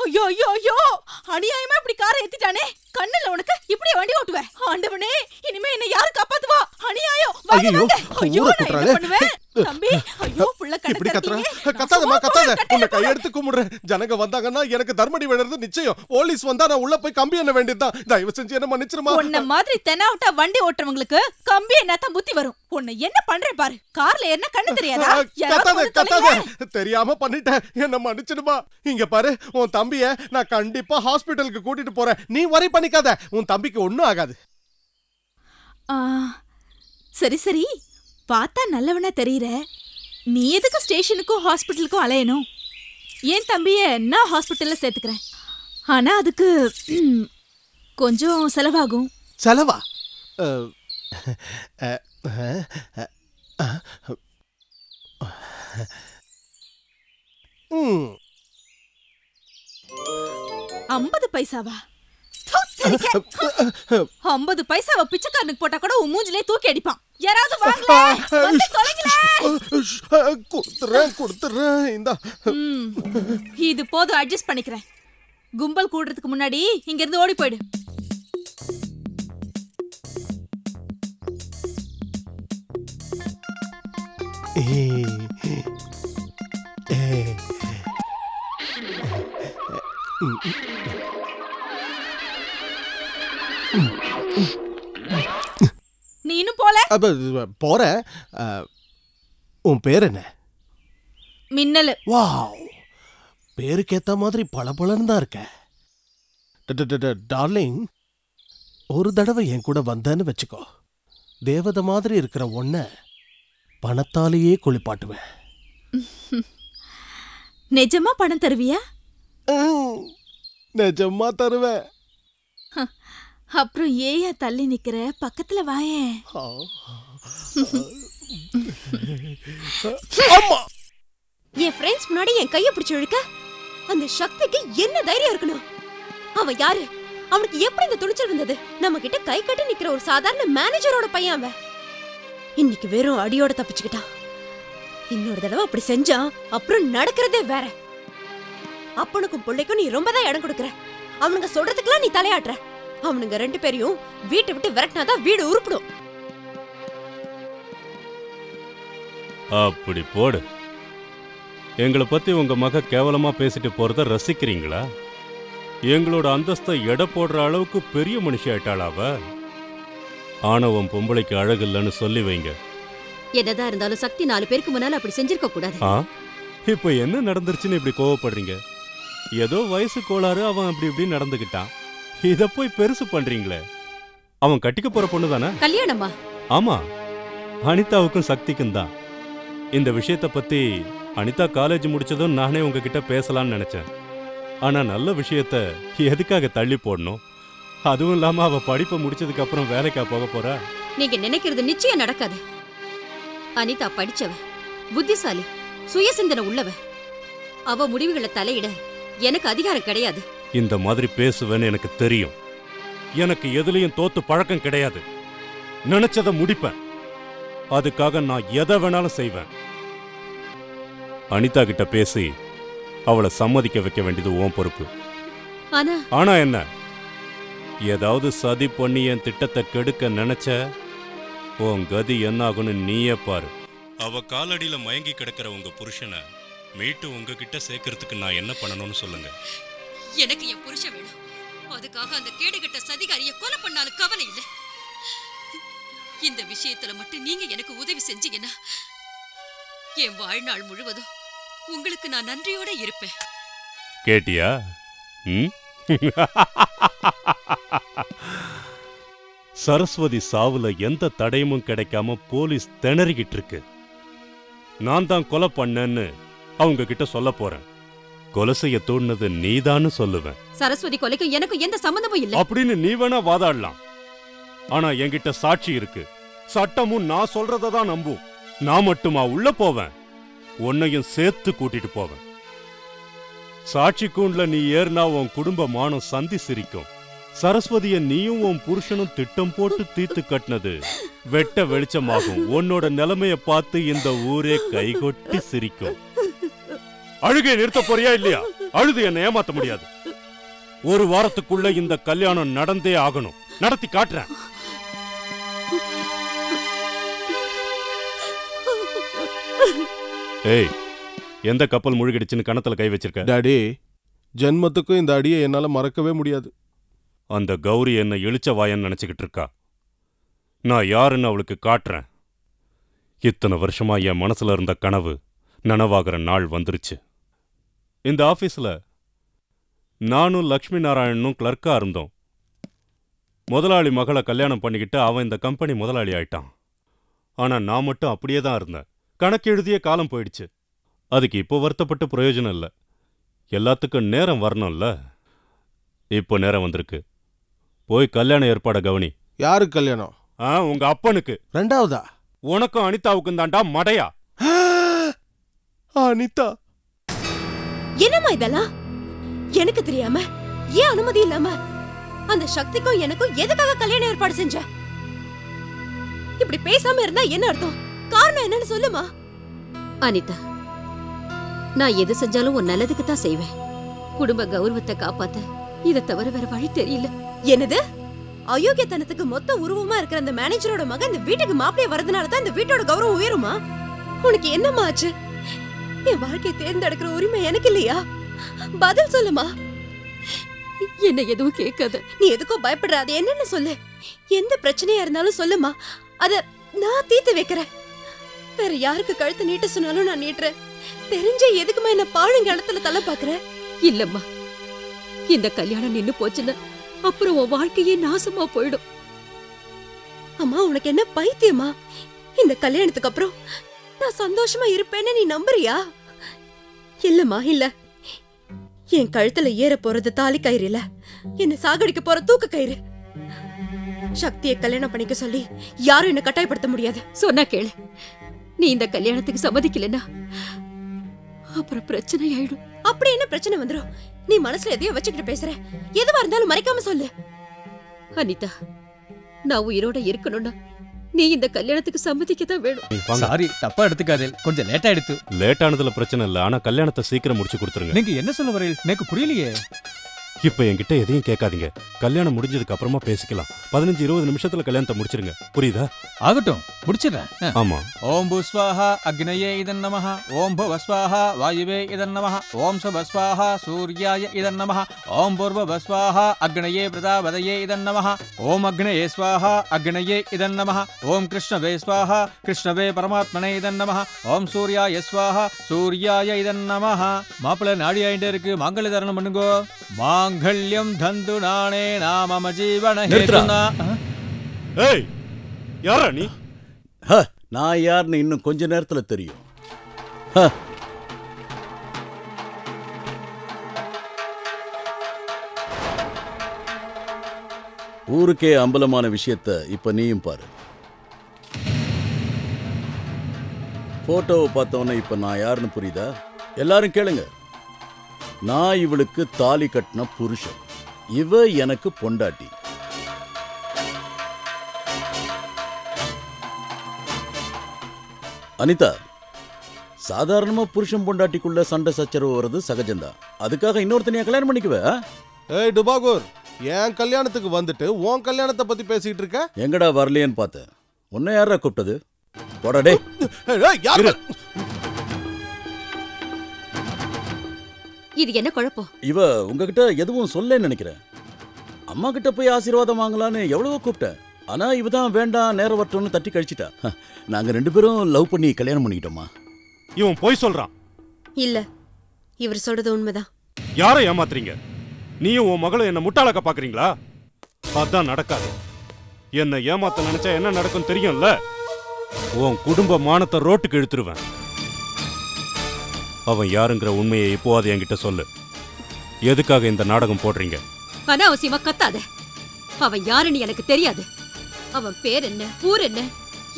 ஐயோ ஐயோ ஐயோ, அநியாயமா இப்படி காரை ஏத்திட்டானே. கண்ணுல உனக்கு இப்படியே வண்டி ஓட்டுவேன்? ஆண்டவனே, இனிமே என்ன யாரு காப்பாத்துவா? அநியாயம். ஐயோ, ஐயோ, நான் என்ன பண்ணுவேன்? தம்பி, ஐயோ, புள்ள இப்படி கட்டறீங்க. கத்தாதமா கத்தாத. உன்னை கையெடுத்து கும்பிடுறேன். ஜனங்க வந்தாங்கன்னா எனக்கு தர்மடி விடுறது நிச்சயம். போலீஸ் வந்தா நான் உள்ள போய் கம்பி என்ன வேண்டியதுதான். தயவு செஞ்சு என்ன மன்னிச்சிருமா. உன்ன மாதிரி தெனாவட்டா வண்டி ஓட்டுறவங்களுக்கு கம்பி என்னத்தான் புத்தி வரும். உன்னை என்ன பண்றேன் பாரு. கார்ல என்ன கண்ணு தெரியாதா? கத்தாத கத்தாத. தெரியாம பண்ணிட்டேன். என்ன மன்னிச்சிடுமா. இங்க பாரு, உன் தம்பிய நான் கண்டிப்பா ஹாஸ்பிடலுக்கு கூட்டிட்டு போறேன். நீ வரி பண்ணிக்காத. உன் தம்பிக்கு ஒண்ணும் ஆகாது. சரி சரி, பார்த்தா நல்லவனா தெரியற. நீ எதுக்கு ஸ்டேஷனுக்கும் ஹாஸ்பிட்டலுக்கும் அலையணும்? ஏன் தம்பிய நான் ஹாஸ்பிட்டல்ல சேர்த்துக்கிறேன். ஆனா அதுக்கு கொஞ்சம் செலவாகும். செலவா? ம் 50 பைசாவா? 50 பைசாவை பிச்சைக்காரனுக்கு போட்டா கூட உன் மூஞ்சிலே தூக்கி அடிப்பான். யாராவது வாங்கல, வந்து தொலைங்களே. கொடுத்துறேன். இந்த இது போதும், அட்ஜஸ்ட் பண்ணிக்கிறேன். கும்பல் கூடுறதுக்கு முன்னாடி இங்க இருந்து ஓடி போயிடு. நீ இன்னும் போல? போற. உன் பேர் என்ன? மின்னலு. வாவ், பேருக்கு ஏத்த மாதிரி பளபளன்னு தான் இருக்க. டார்லிங், ஒரு தடவை என் கூட வந்தேன்னு வச்சுக்கோ, தேவதை மாதிரி இருக்கிற ஒன்ன பணத்தாலேயே குளிப்பாட்டுவேன். நிஜமா பணம் தருவியா? நிஜமா தருவேன். அப்புறம் ஏயா தள்ளி நிக்கிற? பக்கத்துல வாயேன். என் ஃப்ரெண்ட்ஸ் முன்னாடி என் கையை பிடிச்சு இழுக்க அந்த சக்திக்கு என்ன தைரியம் இருக்கணும்? அவன் யாரு? அவனுக்கு எப்படி இந்த துணிச்சல் வந்தது? நம்ம கிட்ட கை கட்டி நிக்கிற ஒரு சாதாரண மேனேஜரோட பையன் அவன். இன்னைக்கு வெறும் அடியோட தப்பிச்சுக்கிட்டான். இன்னொரு தடவை அப்படி செஞ்சா அப்புறம் நடக்கிறதே வேற. அப்பனுக்கும் பிள்ளைக்கும் நீ ரொம்ப தான் இடம் கொடுக்கற. அவனுங்க சொல்றதுக்கெல்லாம் நீ தலையாட்டுற. அவனுங்க 2 பேரையும் வீட்டை விட்டு விரட்டினாதான் வீடு உருப்பிடும். அப்படி போடு. எங்களை பத்தி உங்க மக கேவலமா பேசிட்டு போறத ரசிக்கிறீங்களா? எங்களோட அந்தஸ்தை எடை போடுற அளவுக்கு பெரிய மனுஷி ஆயிட்டாளாவ. ஆணவம் பொம்பளைக்கு அழகு இல்லைன்னு சொல்லி வைங்க. என்னதான் இருந்தாலும் சக்தி 4 பேருக்கு முன்னால அப்படி செஞ்சிருக்க கூடாது. இப்ப என்ன நடந்துருச்சுன்னு இப்படி கோவப்படுறீங்க? ஏதோ வயசு கோளாறு, அவன் அப்படி இப்படி நடந்துகிட்டான். இத போய் பெருசு பண்றீங்களே. அவன் கட்டிக்க போற பொண்ணு தானே? கல்யாணமா? ஆமா, அனிதாவுக்கும் சக்திக்கும் தான். இந்த விஷயத்த பத்தி அனிதா காலேஜ் முடிச்சதும் நானே உங்ககிட்ட பேசலாம்னு நினைச்சேன். ஆனா நல்ல விஷயத்த எதுக்காக தள்ளி போடணும்? அதுவும் இல்லாம அவ படிப்பை முடிச்சதுக்கு அப்புறம் வேலைக்கா போக போறா? நீங்க நினைக்கிறது நிச்சயம் நடக்காது. அனிதா படிச்சவ, புத்திசாலி, சுயசிந்தனை உள்ளவ. அவ முடிவுகளை தலையிட எனக்கு அதிகாரம் கிடையாது. இந்த மாதிரி பேசுவேன்னு எனக்கு தெரியும். எனக்கு எதுலயும் தோத்து பழக்கம் கிடையாது. நினைச்சதை முடிப்பேன். அதுக்காக நான் எதை வேணாலும் செய்வேன். அனிதா கிட்ட பேசி அவளை சம்மதிக்க வைக்க வேண்டியது உன் பொறுப்பு. ஆனா என்ன, ஏதாவது சதி பண்ணி என் திட்டத்தை கெடுக்க நினைச்ச உன் கதி என்ன ஆகும்னு நீயே பாரு. அவ காலடியில மயங்கி கிடக்கிற உங்க புருஷனை மீட்டு உங்ககிட்ட சேர்க்கறதுக்கு நான் என்ன பண்ணணும்னு சொல்லுங்க. எனக்கு என் புருஷன் வேணும். அதுக்காக அந்த கேடுகட்ட சதிகாரிய கொலை பண்ணாலும் கவலை இல்லை. இந்த விஷயத்துல மட்டும் நீங்க எனக்கு உதவி செஞ்சீங்கன்னா என் வாழ்நாள் முழுவதும் உங்களுக்கு நான் நன்றியோட இருப்பேன். கேட்டியா? சரஸ்வதி சாவுல எந்த தடயமும் கிடைக்காம போலீஸ் திணறிக்கிட்டு இருக்கு. நான் தான் கொலை பண்ணேன்னு அவங்க கிட்ட சொல்ல போறேன். கொலை செய்ய தோணுனது நீதான்னு சொல்லுவேன். சரஸ்வதி கொலைக்கும் எனக்கும் எந்த சம்பந்தமும் இல்ல அப்படின்னு நீ வேணா வாதாடலாம். ஆனா என்கிட்ட சாட்சி இருக்கு. சட்டமும் நான் சொல்றதான் நம்பும். நான் மட்டுமா உள்ள போவேன்? உன்னையும் சேர்த்து கூட்டிட்டு போவேன். சாட்சி கூண்ல நீ ஏறினா உன் குடும்ப மானம் சந்தி சிரிக்கும். சரஸ்வதிய நீயும் உன் புருஷனும் திட்டம் போட்டு தீர்த்து கட்டினது வெட்ட வெளிச்சமாகும். உன்னோட நிலைமைய பார்த்து இந்த ஊரே கைகொட்டி சிரிக்கும். அழுகை நிறுத்த போறியா இல்லையா? அழுது என்ன ஏமாத்த முடியாது. ஒரு வாரத்துக்குள்ள இந்த கல்யாணம் நடந்தே ஆகணும். நடத்தி காட்டுறேன். ஏய், எந்த கப்பல் முழுகிடுச்சுன்னு கணத்துல கை வச்சிருக்க? டாடி, ஜென்மத்துக்கும் இந்த அடியை என்னால மறக்கவே முடியாது. அந்த கௌரி என்ன இழிச்ச வாயன்னு நினைச்சுக்கிட்டு இருக்கா. நான் யாருன்னு அவளுக்கு காட்டுறேன். இத்தனை வருஷமா என் மனசுல இருந்த கனவு நனவாகிற நாள் வந்துருச்சு. இந்த ஆபீஸ்ல நானும் லக்ஷ்மி நாராயணனும் கிளர்க்கா இருந்தோம். முதலாளி மகளை கல்யாணம் பண்ணிக்கிட்டு அவன் இந்த கம்பெனி முதலாளி ஆயிட்டான். ஆனா நான் மட்டும் அப்படியே தான் இருந்தேன். கணக்கு எழுதிய காலம் போயிடுச்சு. அதுக்கு இப்போ வருத்தப்பட்டு பிரயோஜனம் இல்லை. எல்லாத்துக்கும் நேரம் வரணும்ல. இப்போ நேரம் வந்திருக்கு. போய் கல்யாண ஏற்பாட கவனி. யாருக்கு கல்யாணம்? உங்க அப்பனுக்கு. ரெண்டாவதா? உனக்கும் அனிதாவுக்கும் தாண்டா மடையா. அனிதா என்னம்மா இதெல்லாம்? எனக்கு தெரியாம, ஏன் அனுமதி இல்லாம அந்த சக்திக்கும் எனக்கும் எதுக்காக கல்யாண ஏற்பாடு செஞ்ச? இப்படி பேசாம இருந்தா என்ன அர்த்தம்? காரணம் என்னன்னு சொல்லுமா. அனிதா, நான் எது செஞ்சாலும் உன் நல்லதுக்கு தான் செய்வேன். குடும்ப கௌரவத்தை காப்பாத்த இதை தவிர வேற வழி தெரியல. என்னது? அயோக்கியத்தனத்துக்கு மொத்த உருவமா இருக்கிற அந்த மேனேஜரோட மகன் இந்த வீட்டுக்கு மாப்பிளைய வரதுனாலதான் இந்த வீட்டோட கௌரவம் உயருமா? உனக்கு என்னம்மா ஆச்சு? என் வாழ்க்கையை தேர்ந்தெடுக்கிற உரிமை எனக்கு இல்லையா? பதில் சொல்லுமா. என்ன எதுவும் கேட்காத. நீ எதுக்கும் பயப்படுற. அது என்னன்னு சொல்லு. எந்த பிரச்சனையா இருந்தாலும் சொல்லுமா. அத நான் தீர்த்து வைக்கிறேன். வேற யாருக்கு கழுத்து நீட்ட சொன்னாலும் நான் நீட்டுறேன். தெரிஞ்ச எதுக்குமா என்ன பாழுங்கடத்துல தலை பாக்குற? இல்லம்மா, இந்த கல்யாணம் நின்னு போச்சுன்னா அப்புறம் உன் வாழ்க்கையே நாசமா போயிடும். அம்மா, உனக்கு என்ன பைத்தியமா? இந்த கல்யாணத்துக்கு அப்புறம் நான் சந்தோஷமா இருப்பேன்னு நீ நம்புறியா? இல்லம்மா, இல்ல. என் கழுத்துல ஏற போறது தாலி கயிறு இல்ல, என்ன சாகடிக்க போற தூக்க கயிறு. சக்தியை கல்யாணம் பண்ணிக்க சொல்லி யாரும் என்ன கட்டாயப்படுத்த முடியாது. சொன்னா கேளு. நீ இந்த கல்யாணத்துக்கு சம்மதிக்கலன்னா அப்புறம் பிரச்சனை ஆயிடும். அப்படி என்ன பிரச்சனை வந்துரும்? நீ மனசுல எதையோ வச்சுக்கிட்டு பேசுற. எதுவா இருந்தாலும் மறைக்காம சொல்லு. அனிதா, நான் உயிரோட இருக்கணும்னா நீ இந்த கல்யாணத்துக்கு சம்மதிக்கதான் வேணும். சாரி, தப்பா எடுத்துக்காதே. கொஞ்சம் லேட் ஆயிடுத்து. லேட் ஆனதுல பிரச்சனை இல்ல. ஆனா கல்யாணத்தை சீக்கிரம் முடிச்சு கொடுத்துருங்க. நீங்க என்ன சொல்ல வரீங்க? எனக்கு புரியலையே. இப்ப என்கிட்ட எதையும் கேட்காதீங்க. கல்யாணம் முடிஞ்சதுக்கு அப்புறமா பேசிக்கலாம். 15-20 நிமிஷத்துல கல்யாணத்தை முடிச்சிருங்க. புரியுதா? ஆகட்டும், முடிச்சிடுறேன். ஆமா. ஓம் பூஸ்வாஹா அக்னயே இதன் நமஹ. ஓம் புவஸ்வாஹா வாயுவே இதன் நமஹ. ஓம் சுபஸ்வாஹா சூர்யாய இதன் நமஹ. ஓம் பூர்வஸ்வாஹா அக்னயே பிரஜாபதயே இதன் நமஹ. ஓம் அக்னயே ஸ்வாஹா அக்னயே இதன் நமஹ. ஓம் கிருஷ்ணவே ஸ்வாஹா கிருஷ்ணவே பரமாத்மனே இதன் நமஹ. ஓம் சூர்யாய ஸ்வாஹா சூர்யாய இதன் நமஹ. மாப்பிள்ளை நாடி ஆயிட்டே இருக்கு. மாங்கல்ய தாரணம் பண்ணுங்கோ. மாங்கல்யம் தந்து நானே நாம ஜீவன ஹேதுனா. ஏய், யாரா நீ? நான் யாருன்னு இன்னும் கொஞ்ச நேரத்துல தெரியும். ஊருக்கே அம்பலமான விஷயத்த இப்ப நீயும் பாரு. போட்டோவை பார்த்தவொன்னே இப்ப நான் யாருன்னு புரியுதா? எல்லாரும் கேளுங்க. நான் இவளுக்கு தாலி கட்டின புருஷன். இவ எனக்கு பொண்டாட்டி. அனிதா, சாதாரணமா புருஷன் பொண்டாட்டிக்குள்ள சண்டை சச்சரவு வர்றது சகஜம்தான். அதுக்காக இன்னொருத்தனையா கல்யாணம் பண்ணிக்குவே? ஏய் டுபாகூர், என் கல்யாணத்துக்கு வந்துட்டு உன் கல்யாணத்தை பத்தி பேசிட்டு இருக்க? எங்கடா வரலையேன்னு பார்த்தேன். உன்னை யாரா கூப்பிட்டது? போடா. இது என்ன குழப்பம்? இவ உங்ககிட்ட எதுவும் சொல்ல நினைக்கிறேன். அம்மா கிட்ட போய் ஆசீர்வாதம் வாங்கலான்னு எவ்வளவோ கூப்பிட்டேன். ஆனா இவதான் வேண்டாம், நேரம் வரட்டும்னு தட்டி கழிச்சிட்டா. நாங்க 2 பேரும் லவ் பண்ணி கல்யாணம் பண்ணிக்கிட்டோமா? இவன் போய் சொல்றான். இல்ல, இவர் சொல்றது உண்மைதான். யாரை ஏமாத்துறீங்க? நீயும் உன் மகளை என்ன முட்டாளாக்க பாக்குறீங்களா? அதான் நடக்காது. என்ன ஏமாத்த நினைச்சா என்ன நடக்கும் தெரியும்ல? உன் குடும்ப மானத்தை ரோட்டுக்கு இழுத்துருவேன். அவன் யாருங்கிற உண்மையை இப்போ அது என்கிட்ட சொல்லு. எதுக்காக இந்த நாடகம் போடுறீங்க? அனாவசியமா கத்தாத. அவன் யாருன்னு எனக்கு தெரியாது. அவன் பேர் என்ன, ஊர் என்ன,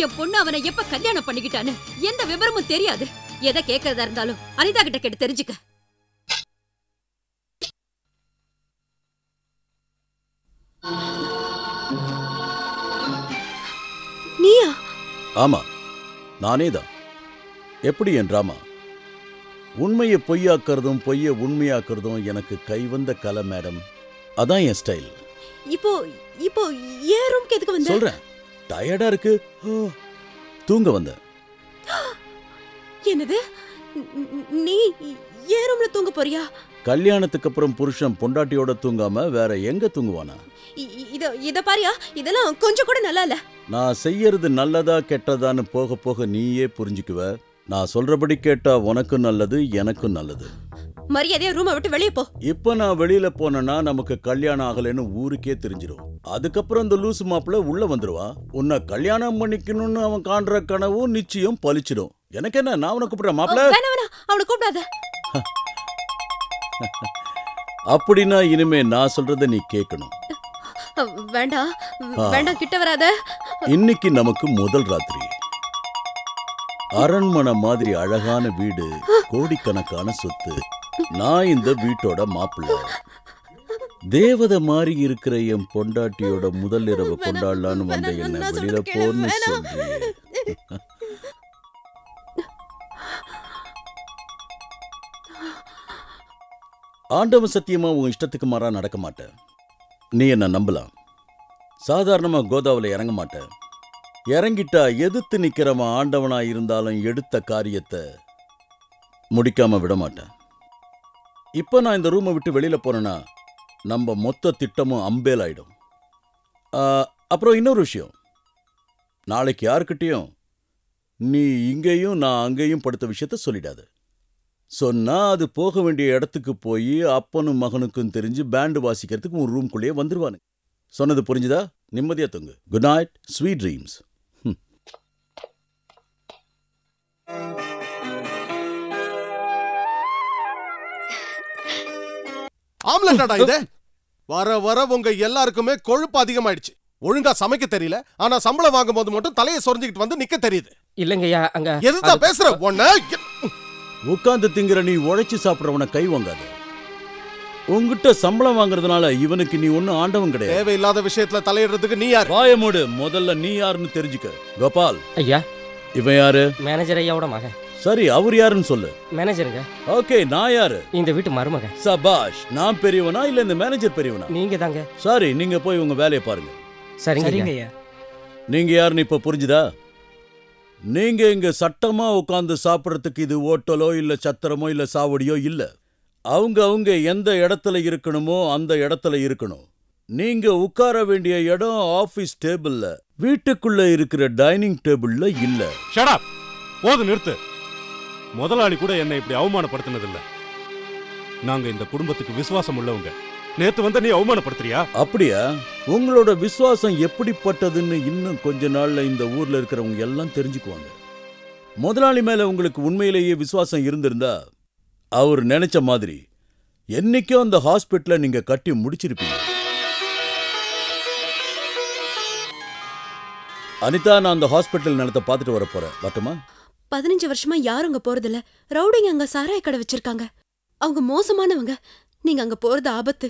என் பொண்ணு அவனை எப்ப கல்யாணம் பண்ணிக்கிட்டான்னு எந்த விவரமும் தெரியாது. எதை கேட்கறதா இருந்தாலும் அனிதா கிட்ட கேட்டு தெரிஞ்சுக்க. நீயா? ஆமா, நானே தான். எப்படி என் டிராமா? உண்மையை பொய்யாக்குறதும் பொய்யை உண்மையாக்குறதும் எனக்கு கைவந்த கலை மேடம். அதான் என் ஸ்டைல். இப்போ இப்போ ஏன் ரூம்க்கு எதுக்கு வந்த? சொல்றேன், டயர்டா இருக்கு, தூங்க வந்த. என்னது? நீ ஏன் ரூம்ல தூங்க போறியா? கல்யாணத்துக்கு அப்புறம் புருஷன் பொண்டாட்டியோட தூங்காம வேற எங்க தூங்குவானா? இத பாரியா, இதெல்லாம் கொஞ்சம் கூட நல்லா இல்ல. நான் செய்யறது நல்லதா கெட்டதான்னு போக போக நீயே புரிஞ்சுக்குவ. நான் சொல்றபடி கேட்டா உனக்கும் நல்லது, எனக்கும் நல்லது. மரியாதையா ரூமை விட்டு வெளியே போ. இப்ப நான் வெளியில போனேன்னா நமக்கு கல்யாணம் ஆகலைன்னு ஊருக்கே தெரிஞ்சிடும். அதுக்கப்புறம் இந்த லூசு மாப்பிள்ள உள்ள வந்துருவா. உன்னை கல்யாணம் பண்ணிக்கணும்னு அவன் காண்ற கனவும் நிச்சயம் பலிச்சிடும். எனக்கு என்ன, நான் அவனை கூப்பிடுறேன் மாப்பிள்ள. வேணாம், அவனை கூப்பிடாத. அப்படின்னா இனிமே நான் சொல்றத நீ கேட்கணும். வேண்டாம் வேண்டாம், கிட்ட வராத. இன்னைக்கு நமக்கு முதல் ராத்திரி. அரண்மனை மாதிரி அழகான வீடு, கோடிக்கணக்கான சொத்து. நான் இந்த வீட்டோட மாப்பிள்ளை. தேவதை மாதிரி இருக்கிற என் பொண்டாட்டியோட முதல் இரவு கொண்டாடலான்னு வந்த என்ன வெளியில போன்னு சொல்லி. ஆண்டவன் சத்தியமா உன் இஷ்டத்துக்கு மாறா நடக்க மாட்டேன். நீ என்ன நம்பலாம். சாதாரணமா கோதாவில இறங்க மாட்டேன். இறங்கிட்டா எதிர்த்து நிக்கிறவன் ஆண்டவனா இருந்தாலும் எடுத்த காரியத்தை முடிக்காம விட மாட்டேன். இப்ப நான் இந்த ரூமை விட்டு வெளியில போனேன்னா நம்ம மொத்த திட்டமும் அம்பேல் ஆயிடும். அப்புறம் இன்னொரு விஷயம், நாளைக்கு யாருக்கிட்டையும் நீ இங்கேயும் நான் அங்கேயும் படுத்த விஷயத்த சொல்லிடாது. சொன்னா அது போக வேண்டிய இடத்துக்கு போய் அப்பனும் மகனுக்கும் தெரிஞ்சு பேண்டு வாசிக்கிறதுக்கு உன் ரூம்குள்ளேயே வந்துருவானு. சொன்னது புரிஞ்சுதா? நிம்மதியா தூங்கு. Good night, sweet dreams. ஆம்லெட்டாடா இது? வர வர உங்க எல்லாருக்குமே கொழுப்பு அதிகமாயிடுச்சு. ஒழுங்கா சமைக்க தெரியல, ஆனா சம்பளம் வாங்கும் போது மட்டும் தலையை சொரிஞ்சுக்கிட்டு வந்து நிக்க தெரியுது. இல்லங்கய்யா, அங்க எதுதான் பேசுற? ஒண்ணு உட்கார்ந்து திங்கிற நீ உழைச்சு சாப்பிடறவன கை வாங்காத. உங்ககிட்ட சம்பளம் வாங்குறதுனால இவனுக்கு நீ ஒன்னும் ஆண்டவன் கிடையாது. தேவையில்லாத விஷயத்துல தலையிடுறதுக்கு நீ யார்? வாய மூடு. முதல்ல நீ யாருன்னு தெரிஞ்சுக்க. கோபால் ஐயா, இவன் யாரு? மேனேஜர் ஐயாவோட மகன். சரி, அவர் யாருன்னு சொல்லு. மேனேஜருங்க. ஓகே, நான் யாரு? இந்த வீட்டு மருமகன். சபாஷ். நான் பெரியவனா இல்ல இந்த மேனேஜர் பெரியவனா? நீங்க தாங்க. சரி, நீங்க போய் உங்க வேலையை பாருங்க. சரிங்க ஐயா. நீங்க யாருன்னு இப்ப புரிஞ்சுதா? நீங்க இங்க சட்டமா உட்கார்ந்து சாப்பிடறதுக்கு இது ஓட்டலோ இல்ல சத்திரமோ இல்ல சாவடியோ இல்ல. அவங்க எந்த இடத்துல இருக்கணுமோ அந்த இடத்துல இருக்கணும். நீங்க உட்கார வேண்டிய இடம் ஆபீஸ் டேபிள்ல, வீட்டுக்குள்ள இருக்கிற டைனிங் டேபிள்ல இல்ல. Shut up. போது நிறுத்து. முதலாளி கூட என்னை இப்படி அவமானப்படுத்தினதில்ல. நாங்க இந்த குடும்பத்துக்கு விசுவாசம் உள்ளவங்க. நேத்து வந்து நீ அவமானப்படுத்துறியா? அப்படியா? உங்களோட விசுவாசம் எப்படிப்பட்டதுன்னு இன்னும் கொஞ்ச நாள்ல இந்த ஊர்ல இருக்கிறவங்க எல்லாம் தெரிஞ்சுக்குவாங்க. முதலாளி மேல உங்களுக்கு உண்மையிலேயே விசுவாசம் இருந்திருந்தா அவர் நினைச்ச மாதிரி என்னைக்கும் அந்த ஹாஸ்பிட்டலை நீங்க கட்டி முடிச்சிருப்பீங்க. அனிதா, நான் அந்த ஹாஸ்பிட்டல் நிலத்தை பார்த்துட்டு வர போறேன். வரட்டுமா? 15 வருஷமா யாரும் அங்க போறதில்ல. ரவுடிங்க அங்க சாராய கடை வச்சிருக்காங்க. அவங்க மோசமானவங்க. நீங்க அங்க போறது ஆபத்து.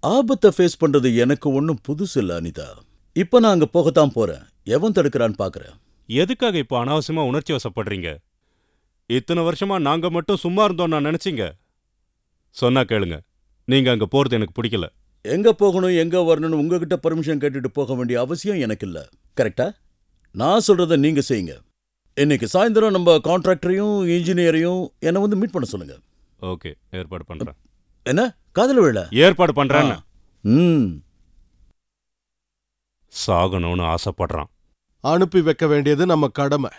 ஆபத்தை ஃபேஸ் பண்றது எனக்கு ஒன்னும் புதுசு இல்ல அனிதா. இப்ப நான் அங்க போகத்தான் போறேன். எவன் தடுக்கிறான்னு பாக்குறேன். எதுக்காக இப்ப அனாவசியமா உணர்ச்சி வசப்படுறீங்க? இத்தனை வருஷமா நாங்க மட்டும் சும்மா இருந்தோம் நான் நினைச்சீங்க? சொன்னா கேளுங்க. நீங்க அங்க போறது எனக்கு பிடிக்கல. எங்க போகணும் எங்க வரணும்னு உங்ககிட்ட பர்மிஷன் கேட்டுட்டு போக வேண்டிய அவசியம் எனக்கு இல்ல. கரெக்டா? நான் சொல்றத நீங்க செய்யுங்க. இன்னைக்கு சாயந்தரம் நம்ம கான்ட்ராக்டரையும் இன்ஜினியரையும் என்ன வந்து மீட் பண்ண சொல்லுங்க. ஓகே, ஏற்பாடு பண்றேன். என்ன காதல் விழா? ஏற்பாடு பண்றேன். சாகணும்னு ஆசைப்படுறான். அனுப்பி வைக்க வேண்டியது நம்ம கடமை.